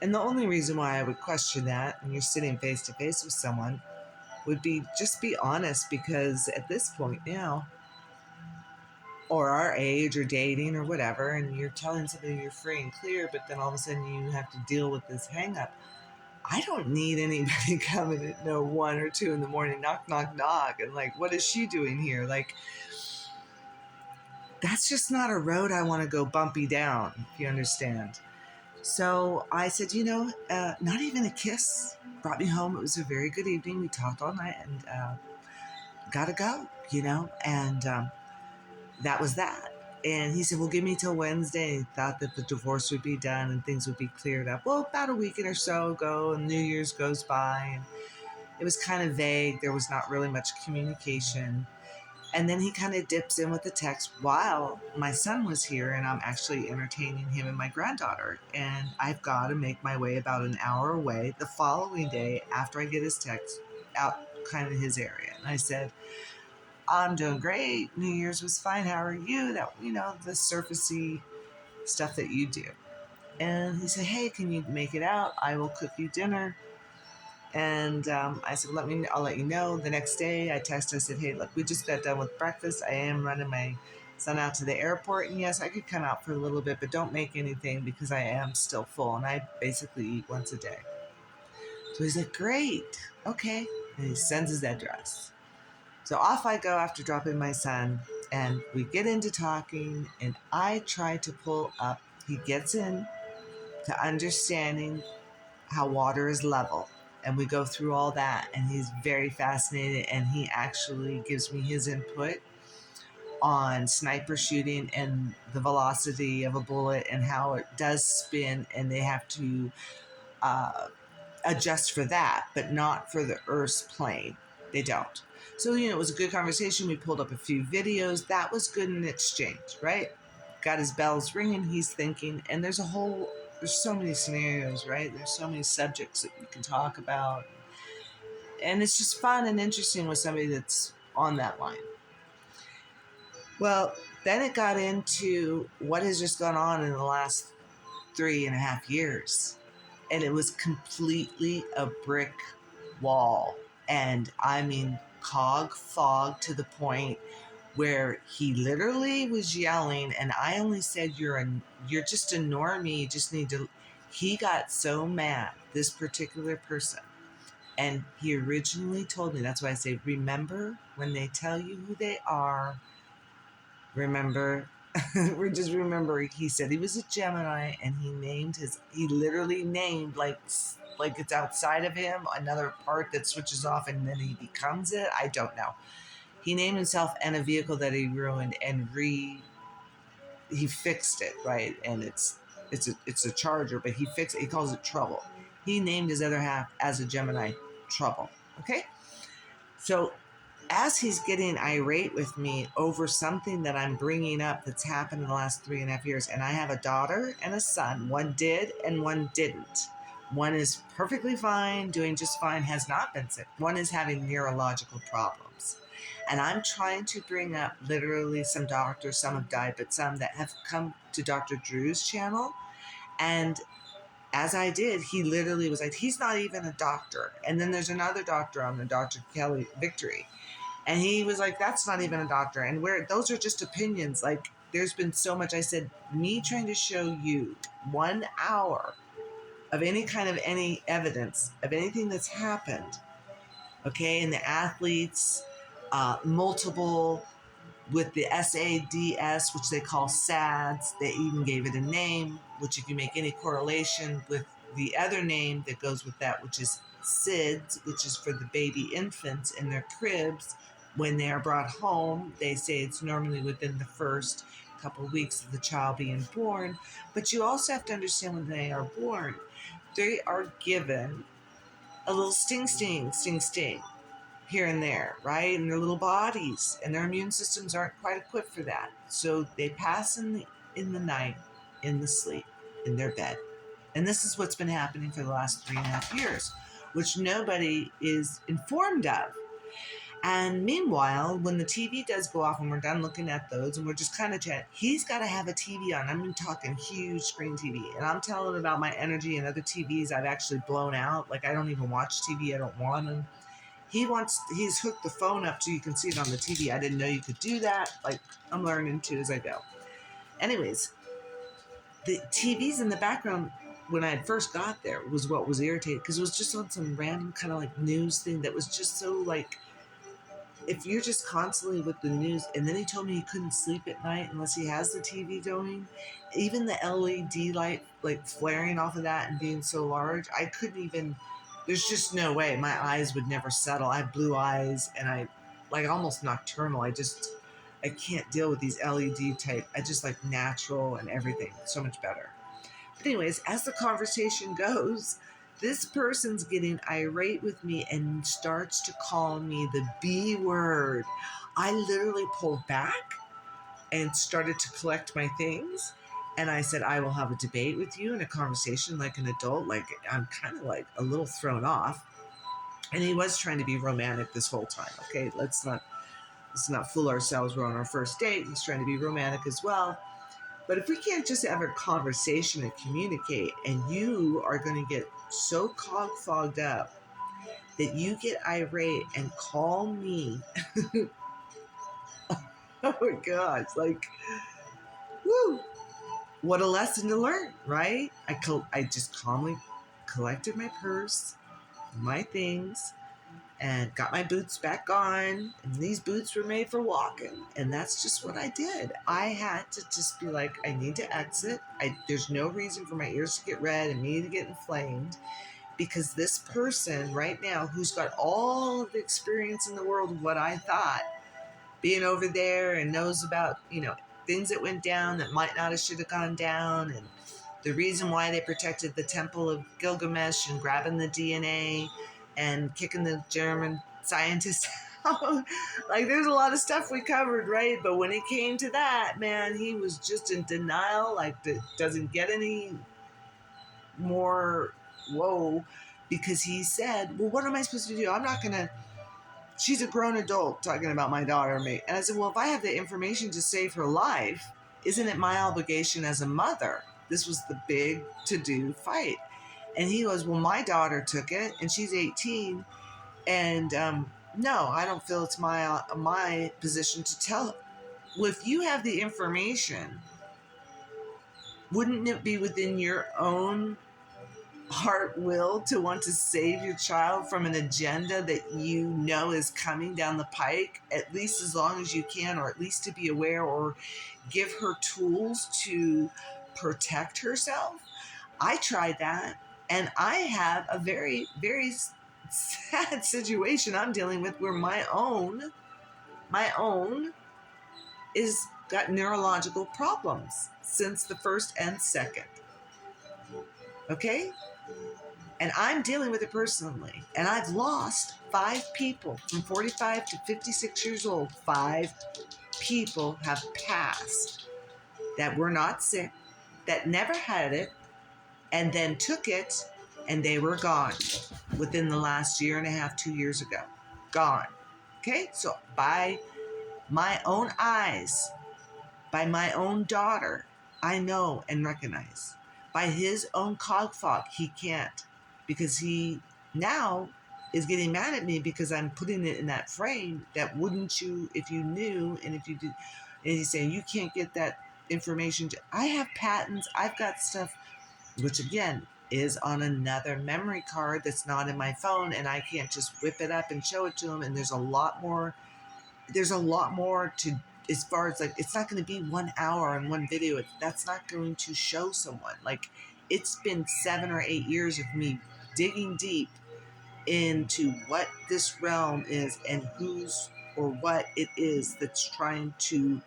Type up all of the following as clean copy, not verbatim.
And the only reason why I would question that when you're sitting face to face with someone would be just be honest, because at this point now, or our age or dating or whatever, and you're telling somebody you're free and clear, but then all of a sudden you have to deal with this hang up. I don't need anybody coming at 1 or 2 in the morning, knock, knock, knock, and like, what is she doing here? Like, that's just not a road I want to go bumpy down, if you understand. So I said, not even a kiss. Brought me home. It was a very good evening. We talked all night and gotta go, and that was that. And he said, well, give me till Wednesday. He thought that the divorce would be done and things would be cleared up. Well, about a week or so ago, and New Year's goes by, and it was kind of vague. There was not really much communication. And then he kind of dips in with a text while my son was here, and I'm actually entertaining him and my granddaughter. And I've got to make my way about an hour away the following day after I get his text out kind of his area. And I said, I'm doing great. New Year's was fine. How are you? That, the surfacey stuff that you do. And he said, hey, can you make it out? I will cook you dinner. And I said, I'll let you know. The next day I texted, I said, hey, look, we just got done with breakfast. I am running my son out to the airport. And yes, I could come out for a little bit, but don't make anything because I am still full. And I basically eat once a day. So he's like, great. Okay. And he sends his address. So off I go after dropping my son. And we get into talking. And I try to pull up. He gets in to understanding how water is level. And we go through all that, and he's very fascinated, and he actually gives me his input on sniper shooting and the velocity of a bullet and how it does spin, and they have to adjust for that, but not for the Earth's plane. They don't. So, it was a good conversation. We pulled up a few videos. That was good in exchange, right? Got his bells ringing. He's thinking, and there's so many scenarios, right? There's so many subjects that you can talk about. And it's just fun and interesting with somebody that's on that line. Well, then it got into what has just gone on in the last 3.5 years. And it was completely a brick wall. And I mean, Cog FOG to the point where he literally was yelling, and I only said, you're just a normie, you just need to. He got so mad, this particular person, and he originally told me, that's why I say, remember when they tell you who they are, remember. Remember, he said he was a Gemini, and he literally named, like it's outside of him, another part that switches off and then he becomes it. I don't know. He named himself and a vehicle that he ruined, and he fixed it, right? And it's a Charger, but he calls it Trouble. He named his other half as a Gemini, Trouble. Okay? So as he's getting irate with me over something that I'm bringing up that's happened in the last 3.5 years, and I have a daughter and a son. One did and one didn't. One is perfectly fine, doing just fine, has not been sick. One is having neurological problems. And I'm trying to bring up literally some doctors, some have died, but some that have come to Dr. Drew's channel. And as I did, he literally was like, he's not even a doctor. And then there's another doctor on the Dr. Kelly Victory. And he was like, that's not even a doctor. And those are just opinions. Like, there's been so much. I said, me trying to show you 1 hour of any evidence of anything that's happened, okay, and the athletes, multiple with the SADS, which they call SADS. They even gave it a name, which if you make any correlation with the other name that goes with that, which is SIDS, which is for the baby infants in their cribs. When they are brought home, they say it's normally within the first couple of weeks of the child being born. But you also have to understand when they are born, they are given a little sting here and there, right? In their little bodies, and their immune systems aren't quite equipped for that. So they pass in the night, in the sleep, in their bed. And this is what's been happening for the last 3.5 years, which nobody is informed of. And meanwhile, when the TV does go off and we're done looking at those and we're just kind of chatting, he's got to have a TV on. I'm talking huge screen TV. And I'm telling him about my energy and other TVs I've actually blown out. Like, I don't even watch TV. I don't want them. He's hooked the phone up so you can see it on the TV. I didn't know you could do that. Like, I'm learning too as I go. Anyways, the TVs in the background when I had first got there was what was irritating, because it was just on some random kind of like news thing that was just so like, if you're just constantly with the news. And then he told me he couldn't sleep at night unless he has the TV going. Even the LED light like flaring off of that and being so large, I couldn't even, there's just no way. My eyes would never settle. I have blue eyes and I like almost nocturnal. I can't deal with these LED type. I just like natural and everything so much better. But anyways, as the conversation goes, this person's getting irate with me and starts to call me the B word. I literally pulled back and started to collect my things. And I said, I will have a debate with you and a conversation like an adult. Like, I'm kind of like a little thrown off. And he was trying to be romantic this whole time. Okay, let's not fool ourselves. We're on our first date. He's trying to be romantic as well. But if we can't just have a conversation and communicate, and you are going to get so cog fogged up that you get irate and call me, oh my gosh, like, woo, what a lesson to learn, right? I just calmly collected my purse, my things, and got my boots back on. And these boots were made for walking. And that's just what I did. I had to just be like, I need to exit. There's no reason for my ears to get red and me to get inflamed, because this person right now, who's got all of the experience in the world of what I thought, being over there and knows about, things that went down that might not have should have gone down, and the reason why they protected the Temple of Gilgamesh and grabbing the DNA and kicking the German scientists out. Like, there's a lot of stuff we covered, right? But when it came to that, man, he was just in denial. Like, it doesn't get any more whoa, because he said, well, what am I supposed to do? I'm not going to, she's a grown adult talking about my daughter and me. And I said, well, if I have the information to save her life, isn't it my obligation as a mother? This was the big to-do fight. And he goes, well, my daughter took it and she's 18. And no, I don't feel it's my position to tell her. Well, if you have the information, wouldn't it be within your own heart will to want to save your child from an agenda that you know is coming down the pike, at least as long as you can, or at least to be aware or give her tools to protect herself? I tried that, and I have a very, very sad situation I'm dealing with where my own is got neurological problems since the first and second. Okay? And I'm dealing with it personally. And I've lost 5 people from 45 to 56 years old. 5 people have passed that were not sick, that never had it, and then took it, and they were gone within the last year and a half, 2 years ago. Gone. Okay? So by my own eyes, by my own daughter, I know and recognize. By his own cog fog, he can't, because he now is getting mad at me because I'm putting it in that frame that wouldn't you if you knew, and if you did. And he's saying, you can't get that information. I have patents. I've got stuff, which again is on another memory card that's not in my phone, and I can't just whip it up and show it to him. And there's a lot more to, as far as like, it's not going to be 1 hour and one video. That's not going to show someone. Like, it's been 7 or 8 years of me digging deep into what this realm is and who's or what it is that's trying to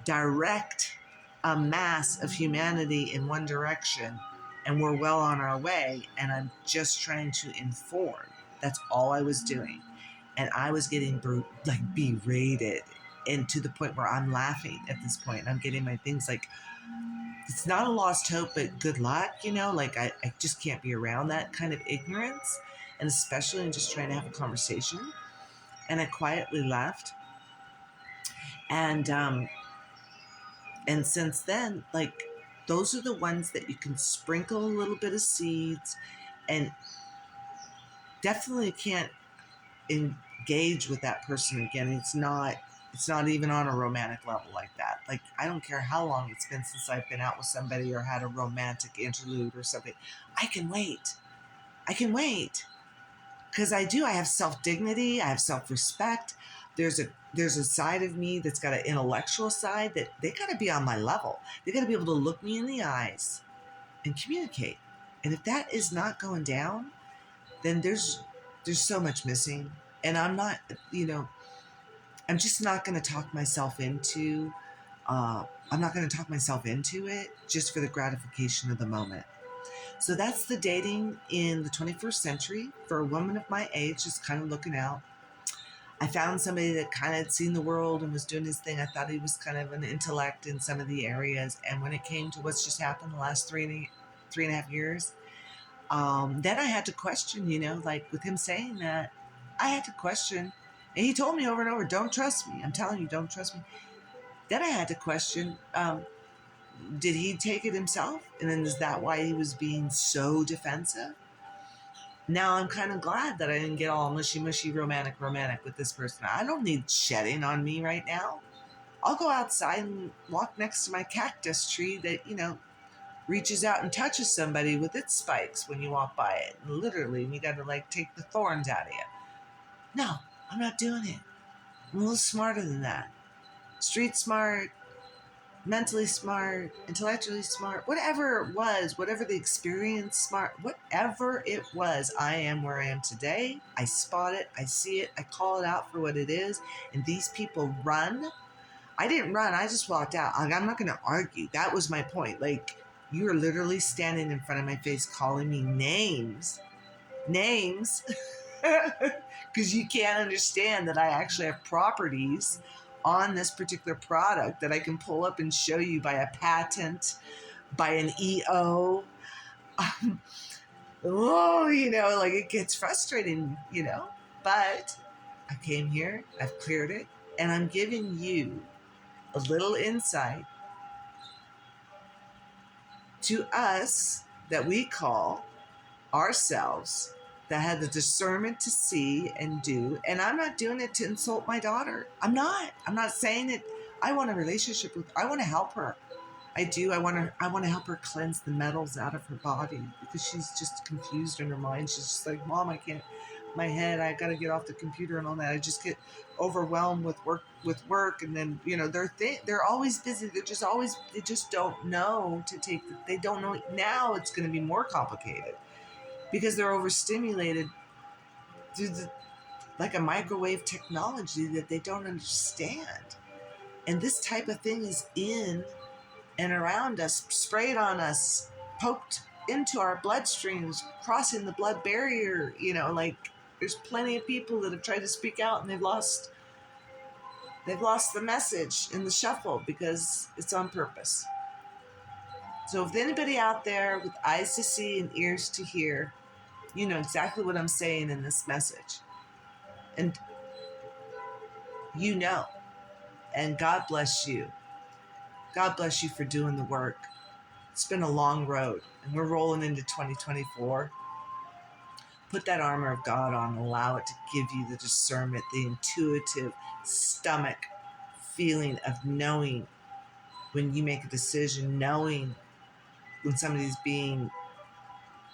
direct a mass of humanity in one direction. And we're well on our way, and I'm just trying to inform. That's all I was doing. And I was getting berated, and to the point where I'm laughing at this point. And I'm getting my things like, it's not a lost hope, but good luck, like I just can't be around that kind of ignorance, and especially in just trying to have a conversation. and I quietly left. And since then, like, those are the ones that you can sprinkle a little bit of seeds, and definitely can't engage with that person again. It's not even on a romantic level like that. Like, I don't care how long it's been since I've been out with somebody or had a romantic interlude or something. I can wait. Because I have self-dignity, I have self-respect. There's a side of me that's got an intellectual side that they got to be on my level. They got to be able to look me in the eyes and communicate. And if that is not going down, then there's so much missing. And I'm not, I'm just not going to talk myself into. I'm not going to talk myself into it just for the gratification of the moment. So that's the dating in the 21st century for a woman of my age, just kind of looking out. I found somebody that kind of had seen the world and was doing his thing. I thought he was kind of an intellect in some of the areas. And when it came to what's just happened the last three and a half years, then I had to question, like with him saying that, I had to question. And he told me over and over, don't trust me. I'm telling you, don't trust me. Then I had to question, did he take it himself? And then is that why he was being so defensive? Now I'm kind of glad that I didn't get all mushy, romantic with this person. I don't need shedding on me right now. I'll go outside and walk next to my cactus tree that, reaches out and touches somebody with its spikes when you walk by it. And literally, you got to like take the thorns out of you. No, I'm not doing it. I'm a little smarter than that. Street smart, mentally smart, intellectually smart, whatever it was, whatever the experience smart, whatever it was, I am where I am today. I spot it, I see it, I call it out for what it is. And these people run. I didn't run, I just walked out. I'm not going to argue. That was my point. Like, you are literally standing in front of my face calling me names, because you can't understand that I actually have properties on this particular product that I can pull up and show you by a patent, by an EO. Like, it gets frustrating, but I came here, I've cleared it, and I'm giving you a little insight to us that we call ourselves, that had the discernment to see and do. And I'm not doing it to insult my daughter. I'm not saying it. I want a relationship with, I want to help her. I do. I want to help her cleanse the metals out of her body, because she's just confused in her mind. She's just like, Mom, I can't, my head, I got to get off the computer and all that. I just get overwhelmed with work. And then, they're always busy. They just don't know to take, they don't know. Now it's going to be more complicated because they're overstimulated through like a microwave technology that they don't understand. And this type of thing is in and around us, sprayed on us, poked into our bloodstreams, crossing the blood barrier. Like, there's plenty of people that have tried to speak out and they've lost the message in the shuffle because it's on purpose. So if anybody out there with eyes to see and ears to hear, you know exactly what I'm saying in this message. And and God bless you. God bless you for doing the work. It's been a long road, and we're rolling into 2024. Put that armor of God on, allow it to give you the discernment, the intuitive stomach feeling of knowing when you make a decision, knowing when somebody's being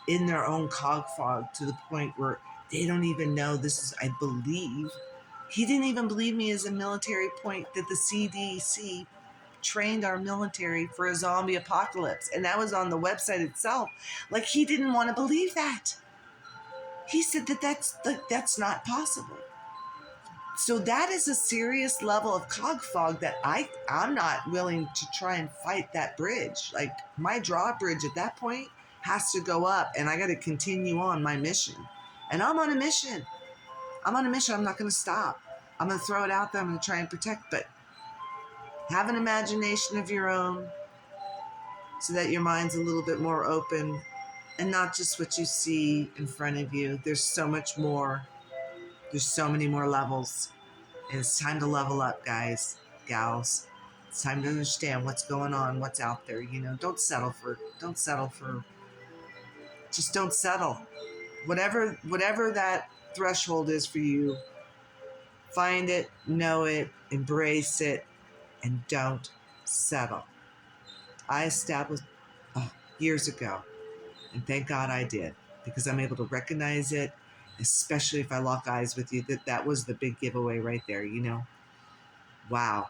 in their own cog fog to the point where they don't even know this is, I believe, he didn't even believe me as a military point that the CDC trained our military for a zombie apocalypse. And that was on the website itself. Like, he didn't want to believe that. He said that's not possible. So that is a serious level of cog fog that I'm not willing to try and fight that bridge. Like, my drawbridge at that point has to go up, and I got to continue on my mission. And I'm on a mission. I'm not going to stop. I'm going to throw it out there. I'm going to try and protect, but have an imagination of your own so that your mind's a little bit more open and not just what you see in front of you. There's so much more There's so many more levels. And it's time to level up, guys, gals. It's time to understand what's going on, what's out there. Just don't settle. Whatever that threshold is for you, find it, know it, embrace it, and don't settle. I established years ago, and thank God I did, because I'm able to recognize it, especially if I lock eyes with you. That was the big giveaway right there, Wow.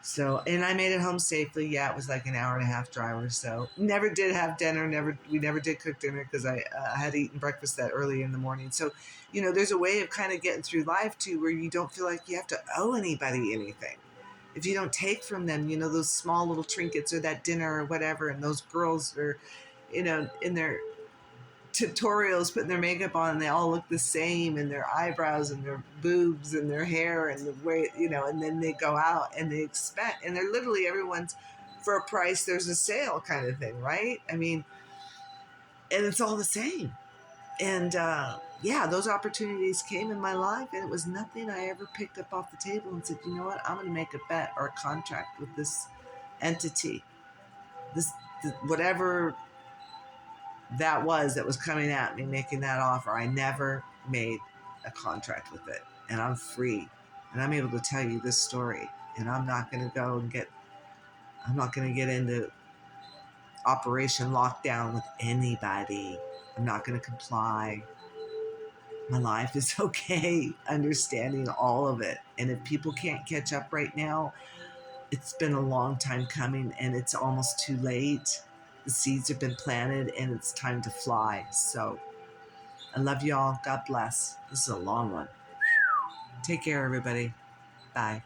So, and I made it home safely. Yeah, it was like an hour and a half drive or so. Never did have dinner. We never did cook dinner because I had eaten breakfast that early in the morning. So, there's a way of kind of getting through life too, where you don't feel like you have to owe anybody anything. If you don't take from them, those small little trinkets or that dinner or whatever, and those girls are, in their tutorials putting their makeup on and they all look the same, and their eyebrows and their boobs and their hair and the way, and then they go out and they expect, and they're literally everyone's for a price, there's a sale kind of thing, right? I mean, and it's all the same. And yeah, those opportunities came in my life, and it was nothing I ever picked up off the table and said, you know what, I'm going to make a bet or a contract with this entity, whatever that was coming at me, making that offer. I never made a contract with it, and I'm free, and I'm able to tell you this story, and I'm not going to get into Operation Lockdown with anybody. I'm not going to comply. My life is okay, understanding all of it. And if people can't catch up right now, it's been a long time coming, and it's almost too late. The seeds have been planted, and it's time to fly. So I love you all. God bless. This is a long one. Take care, everybody. Bye.